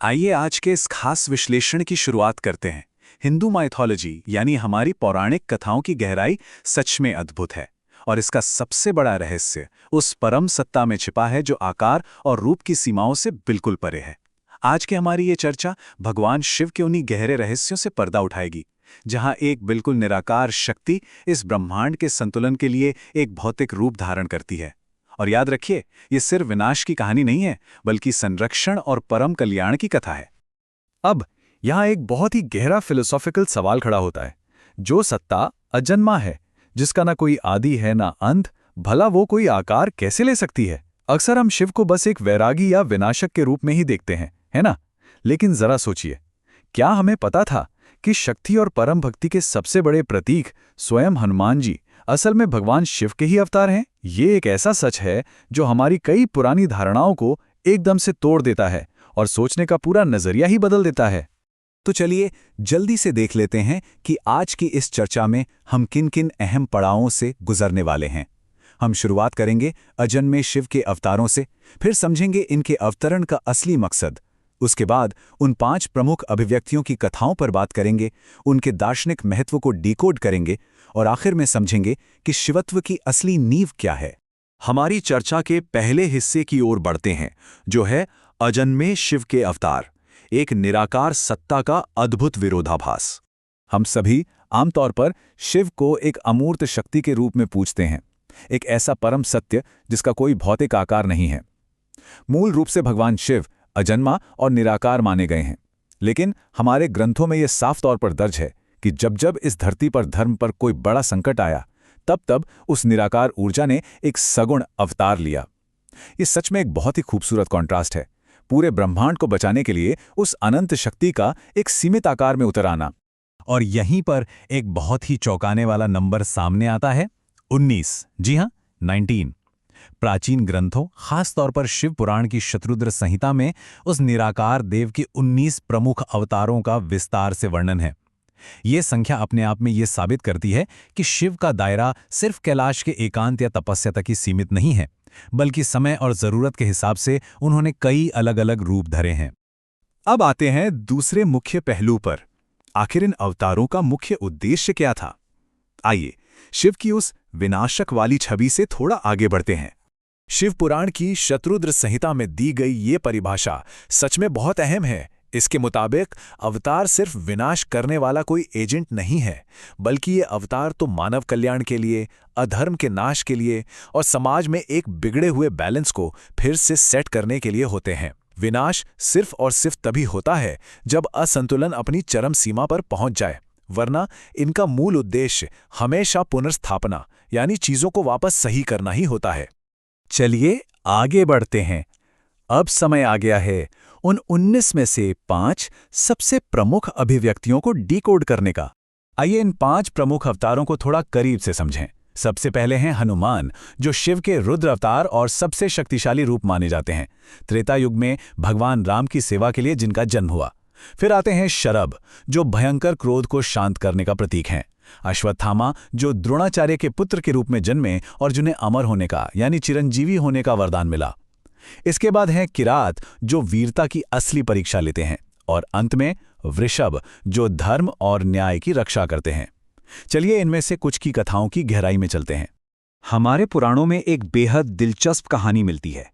आइए आज के इस खास विश्लेषण की शुरुआत करते हैं। हिंदू माइथोलॉजी यानी हमारी पौराणिक कथाओं की गहराई सच में अद्भुत है और इसका सबसे बड़ा रहस्य उस परम सत्ता में छिपा है जो आकार और रूप की सीमाओं से बिल्कुल परे है। आज की हमारी ये चर्चा भगवान शिव के उन्हीं गहरे रहस्यों से पर्दा उठाएगी, जहां एक बिल्कुल निराकार शक्ति इस ब्रह्मांड के संतुलन के लिए एक भौतिक रूप धारण करती है। और याद रखिए, ये सिर्फ विनाश की कहानी नहीं है, बल्कि संरक्षण और परम कल्याण की कथा है। अब यहाँ एक बहुत ही गहरा फिलोसॉफिकल सवाल खड़ा होता है। जो सत्ता अजन्मा है, जिसका ना कोई आदि है ना अंत, भला वो कोई आकार कैसे ले सकती है? अक्सर हम शिव को बस एक वैरागी या विनाशक के रूप में ही देखते हैं, है ना? लेकिन जरा सोचिए, क्या हमें पता था कि शक्ति और परम भक्ति के सबसे बड़े प्रतीक स्वयं हनुमान जी असल में भगवान शिव के ही अवतार हैं? ये एक ऐसा सच है जो हमारी कई पुरानी धारणाओं को एकदम से तोड़ देता है और सोचने का पूरा नजरिया ही बदल देता है। तो चलिए जल्दी से देख लेते हैं कि आज की इस चर्चा में हम किन किन अहम पड़ावों से गुजरने वाले हैं। हम शुरुआत करेंगे अजन्मे शिव के अवतारों से, फिर समझेंगे इनके अवतरण का असली मकसद। उसके बाद उन 5 प्रमुख अभिव्यक्तियों की कथाओं पर बात करेंगे, उनके दार्शनिक महत्व को डिकोड करेंगे और आखिर में समझेंगे कि शिवत्व की असली नींव क्या है। हमारी चर्चा के पहले हिस्से की ओर बढ़ते हैं, जो है अजन्मे शिव के अवतार, एक निराकार सत्ता का अद्भुत विरोधाभास। हम सभी आमतौर पर शिव को एक अमूर्त शक्ति के रूप में पूजते हैं, एक ऐसा परम सत्य जिसका कोई भौतिक आकार नहीं है। मूल रूप से भगवान शिव अजन्मा और निराकार माने गए हैं, लेकिन हमारे ग्रंथों में यह साफ तौर पर दर्ज है कि जब जब इस धरती पर धर्म पर कोई बड़ा संकट आया, तब तब उस निराकार ऊर्जा ने एक सगुण अवतार लिया। ये सच में एक बहुत ही खूबसूरत कॉन्ट्रास्ट है, पूरे ब्रह्मांड को बचाने के लिए उस अनंत शक्ति का एक सीमित आकार में उतर आना। और यहीं पर एक बहुत ही चौंकाने वाला नंबर सामने आता है, 19। जी हां, 19। प्राचीन ग्रंथों, खास तौर पर शिव पुराण की शत्रुद्र संहिता में उस निराकार देव के 19 प्रमुख अवतारों का विस्तार से वर्णन है। ये संख्या अपने आप में ये साबित करती है कि शिव का दायरा सिर्फ कैलाश के एकांत या तपस्या तक ही सीमित नहीं है, बल्कि समय और जरूरत के हिसाब से उन्होंने कई अलग अलग रूप धरे हैं। अब आते हैं दूसरे मुख्य पहलू पर। आखिर इन अवतारों का मुख्य उद्देश्य क्या था? आइए शिव की उस विनाशक वाली छवि से थोड़ा आगे बढ़ते हैं। शिव पुराण की शत्रुद्र संहिता में दी गई ये परिभाषा सच में बहुत अहम है। इसके मुताबिक अवतार सिर्फ विनाश करने वाला कोई एजेंट नहीं है, बल्कि ये अवतार तो मानव कल्याण के लिए, अधर्म के नाश के लिए और समाज में एक बिगड़े हुए बैलेंस को फिर से सेट करने के लिए होते हैं। विनाश सिर्फ और सिर्फ तभी होता है जब असंतुलन अपनी चरम सीमा पर पहुंच जाए, वरना इनका मूल उद्देश्य हमेशा पुनर्स्थापना यानी चीजों को वापस सही करना ही होता है। चलिए आगे बढ़ते हैं। अब समय आ गया है उन 19 में से 5 सबसे प्रमुख अभिव्यक्तियों को डिकोड करने का। आइए इन 5 प्रमुख अवतारों को थोड़ा करीब से समझें। सबसे पहले हैं हनुमान, जो शिव के रुद्र अवतार और सबसे शक्तिशाली रूप माने जाते हैं, त्रेता युग में भगवान राम की सेवा के लिए जिनका जन्म हुआ। फिर आते हैं शरभ, जो भयंकर क्रोध को शांत करने का प्रतीक हैं। अश्वत्थामा, जो द्रोणाचार्य के पुत्र के रूप में जन्मे और जिन्हें अमर होने का यानी चिरंजीवी होने का वरदान मिला। इसके बाद हैं किरात, जो वीरता की असली परीक्षा लेते हैं, और अंत में वृषभ, जो धर्म और न्याय की रक्षा करते हैं। चलिए इनमें से कुछ की कथाओं की गहराई में चलते हैं। हमारे पुराणों में एक बेहद दिलचस्प कहानी मिलती है।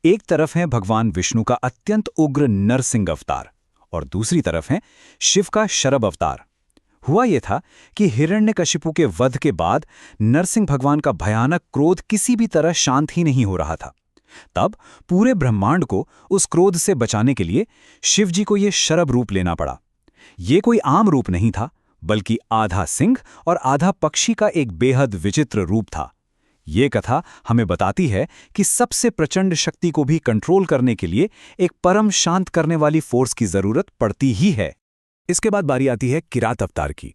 एक तरफ है भगवान विष्णु का अत्यंत उग्र नरसिंह अवतार और दूसरी तरफ है शिव का शरभ अवतार। हुआ यह था कि हिरण्यकशिपु के वध के बाद नरसिंह भगवान का भयानक क्रोध किसी भी तरह शांत ही नहीं हो रहा था। तब पूरे ब्रह्मांड को उस क्रोध से बचाने के लिए शिव जी को यह शरभ रूप लेना पड़ा। ये कोई आम रूप नहीं था, बल्कि आधा सिंह और आधा पक्षी का एक बेहद विचित्र रूप था। ये कथा हमें बताती है कि सबसे प्रचंड शक्ति को भी कंट्रोल करने के लिए एक परम शांत करने वाली फोर्स की जरूरत पड़ती ही है। इसके बाद बारी आती है किरात अवतार की।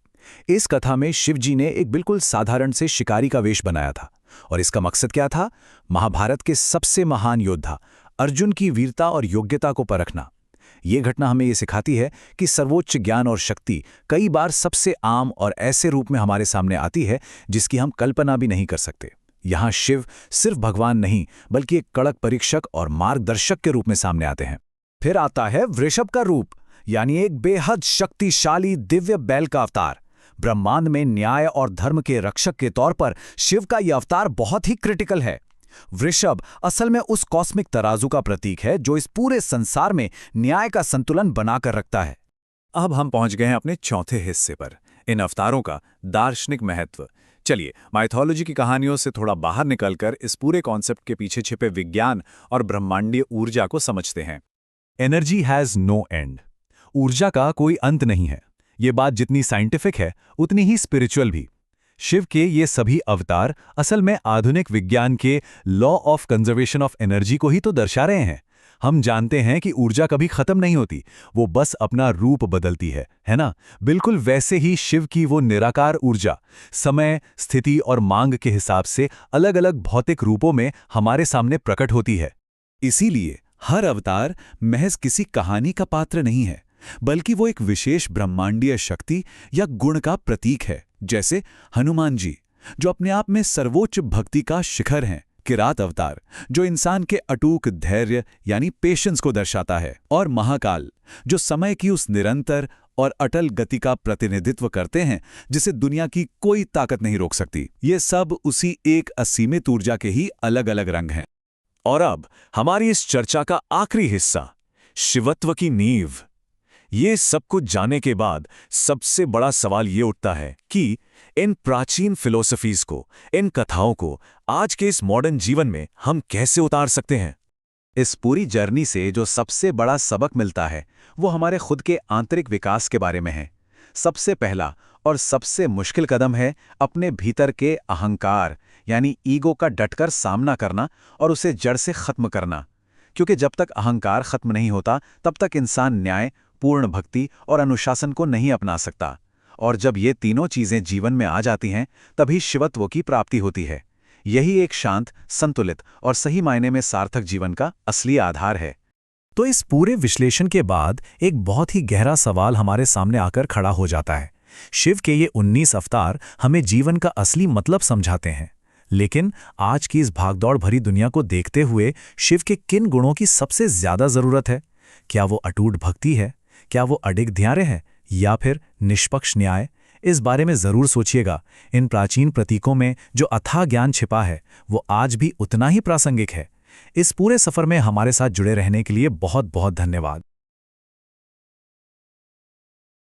इस कथा में शिव जी ने एक बिल्कुल साधारण से शिकारी का वेश बनाया था, और इसका मकसद क्या था? महाभारत के सबसे महान योद्धा अर्जुन की वीरता और योग्यता को परखना। ये घटना हमें ये सिखाती है कि सर्वोच्च ज्ञान और शक्ति कई बार सबसे आम और ऐसे रूप में हमारे सामने आती है जिसकी हम कल्पना भी नहीं कर सकते। यहाँ शिव सिर्फ भगवान नहीं, बल्कि एक कड़क परीक्षक और मार्गदर्शक के रूप में सामने आते हैं। फिर आता है वृषभ का रूप, यानी एक बेहद शक्तिशाली दिव्य बैल का अवतार। ब्रह्मांड में न्याय और धर्म के रक्षक के तौर पर शिव का यह अवतार बहुत ही क्रिटिकल है। वृषभ असल में उस कॉस्मिक तराजू का प्रतीक है जो इस पूरे संसार में न्याय का संतुलन बनाकर रखता है। अब हम पहुंच गए हैं अपने चौथे हिस्से पर, इन अवतारों का दार्शनिक महत्व। चलिए माइथोलॉजी की कहानियों से थोड़ा बाहर निकलकर इस पूरे कॉन्सेप्ट के पीछे छिपे विज्ञान और ब्रह्मांडीय ऊर्जा को समझते हैं। Energy has no end. ऊर्जा का कोई अंत नहीं है। ये बात जितनी साइंटिफिक है उतनी ही स्पिरिचुअल भी। शिव के ये सभी अवतार असल में आधुनिक विज्ञान के law of conservation of energy को ही तो दर्शा रहे हैं। हम जानते हैं कि ऊर्जा कभी खत्म नहीं होती, वो बस अपना रूप बदलती है ना? बिल्कुल वैसे ही शिव की वो निराकार ऊर्जा समय, स्थिति और मांग के हिसाब से अलग अलग भौतिक रूपों में हमारे सामने प्रकट होती है। इसीलिए हर अवतार महज किसी कहानी का पात्र नहीं है, बल्कि वो एक विशेष ब्रह्मांडीय शक्ति या गुण का प्रतीक है। जैसे हनुमान जी, जो अपने आप में सर्वोच्च भक्ति का शिखर हैं। किरात अवतार, जो इंसान के अटूट धैर्य यानी पेशेंस को दर्शाता है। और महाकाल, जो समय की उस निरंतर और अटल गति का प्रतिनिधित्व करते हैं जिसे दुनिया की कोई ताकत नहीं रोक सकती। ये सब उसी एक असीमित ऊर्जा के ही अलग अलग रंग हैं। और अब हमारी इस चर्चा का आखिरी हिस्सा, शिवत्व की नींव। ये सब कुछ जाने के बाद सबसे बड़ा सवाल ये उठता है कि इन प्राचीन फिलॉसफीज को, इन कथाओं को आज के इस मॉडर्न जीवन में हम कैसे उतार सकते हैं? इस पूरी जर्नी से जो सबसे बड़ा सबक मिलता है वो हमारे खुद के आंतरिक विकास के बारे में है। सबसे पहला और सबसे मुश्किल कदम है अपने भीतर के अहंकार यानी ईगो का डटकर सामना करना और उसे जड़ से खत्म करना। क्योंकि जब तक अहंकार खत्म नहीं होता तब तक इंसान न्याय, पूर्ण भक्ति और अनुशासन को नहीं अपना सकता। और जब ये तीनों चीजें जीवन में आ जाती हैं तभी शिवत्व की प्राप्ति होती है। यही एक शांत, संतुलित और सही मायने में सार्थक जीवन का असली आधार है। तो इस पूरे विश्लेषण के बाद एक बहुत ही गहरा सवाल हमारे सामने आकर खड़ा हो जाता है। शिव के ये 19 अवतार हमें जीवन का असली मतलब समझाते हैं, लेकिन आज की इस भागदौड़ भरी दुनिया को देखते हुए शिव के किन गुणों की सबसे ज्यादा जरूरत है? क्या वो अटूट भक्ति है? क्या वो अडिग धैर्य है? या फिर निष्पक्ष न्याय? इस बारे में जरूर सोचिएगा। इन प्राचीन प्रतीकों में जो अथाह ज्ञान छिपा है वो आज भी उतना ही प्रासंगिक है। इस पूरे सफर में हमारे साथ जुड़े रहने के लिए बहुत बहुत धन्यवाद।